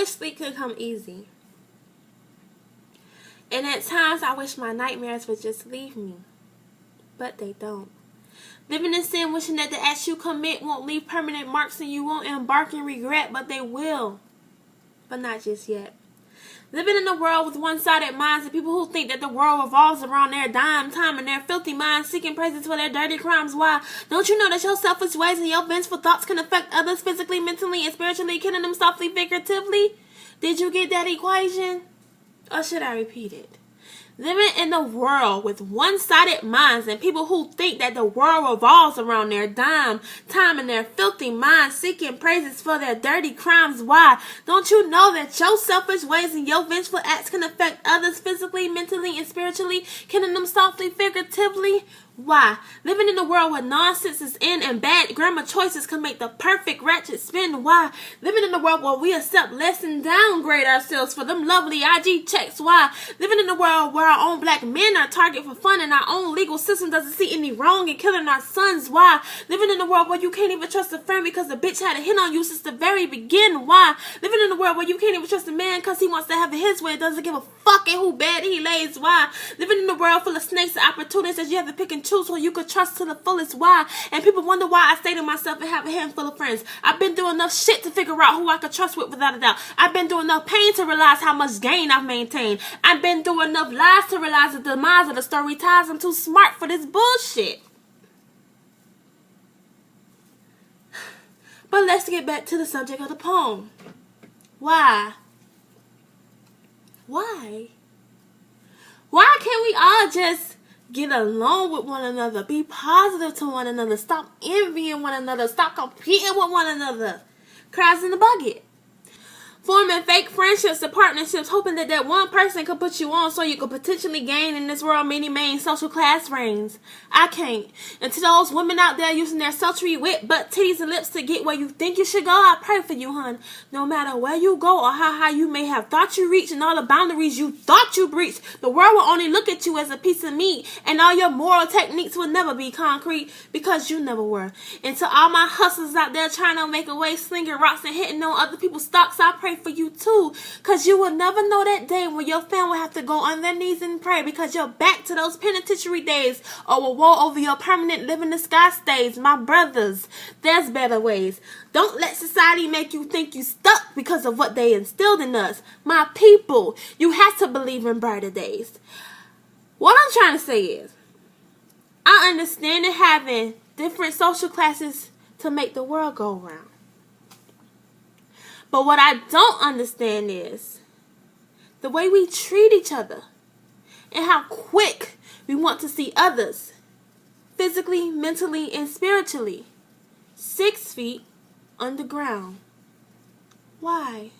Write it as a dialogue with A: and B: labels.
A: wish sleep could come easy. And at times I wish my nightmares would just leave me. But they don't. Living in sin, wishing that the acts you commit won't leave permanent marks and you won't embark in regret, but they will. But not just yet. Living in a world with one-sided minds and people who think that the world revolves around their dime, time, and their filthy minds, seeking praises for their dirty crimes. Why? Don't you know that your selfish ways and your vengeful thoughts can affect others physically, mentally, and spiritually, killing them softly, figuratively? Did you get that equation? Or should I repeat it? Living in a world with one-sided minds and people who think that the world revolves around their dime, time, and their filthy minds, seeking praises for their dirty crimes. Why? Don't you know that your selfish ways and your vengeful acts can affect others physically, mentally, and spiritually, killing them softly, figuratively? Why? Living in a world where nonsense is in and bad grammar choices can make the perfect ratchet spin. Why? Living in a world where we accept less and downgrade ourselves for them lovely IG checks. Why? Living in a world where our own black men are target for fun and our own legal system doesn't see any wrong in killing our sons. Why? Living in a world where you can't even trust a friend because the bitch had a hit on you since the very beginning. Why? Living in a world where you can't even trust a man because he wants to have it his way and doesn't give a fuck in who bed he lays. Why? Living in a world full of snakes and opportunities that you have to pick and choose who you could trust to the fullest. Why? And people wonder why I stay to myself and have a handful of friends. I've been through enough shit to figure out who I could trust with without a doubt. I've been through enough pain to realize how much gain I've maintained. I've been through enough lies to realize the demise of the story ties. I'm too smart for this bullshit. But let's get back to the subject of the poem. Why? Why? Why can't we all just get along with one another? Be positive to one another. Stop envying one another. Stop competing with one another. Cries in the bucket. Forming fake friendships or partnerships, hoping that that one person could put you on so you could potentially gain in this world many main social class reigns. I can't. And to those women out there using their sultry wit, butt, titties, and lips to get where you think you should go, I pray for you, hun. No matter where you go or how high you may have thought you reached and all the boundaries you thought you breached, the world will only look at you as a piece of meat, and all your moral techniques will never be concrete because you never were. And to all my hustlers out there trying to make a way, slinging rocks and hitting on other people's stocks, I pray for you too, because you will never know that day when your family will have to go on their knees and pray because you're back to those penitentiary days or will woe over your permanent live in the sky stays. My brothers, there's better ways. Don't let society make you think you stuck because of what they instilled in us. My people, you have to believe in brighter days. What I'm trying to say is, I understand that having different social classes to make the world go round. But what I don't understand is the way we treat each other and how quick we want to see others physically, mentally, and spiritually 6 feet underground. Why?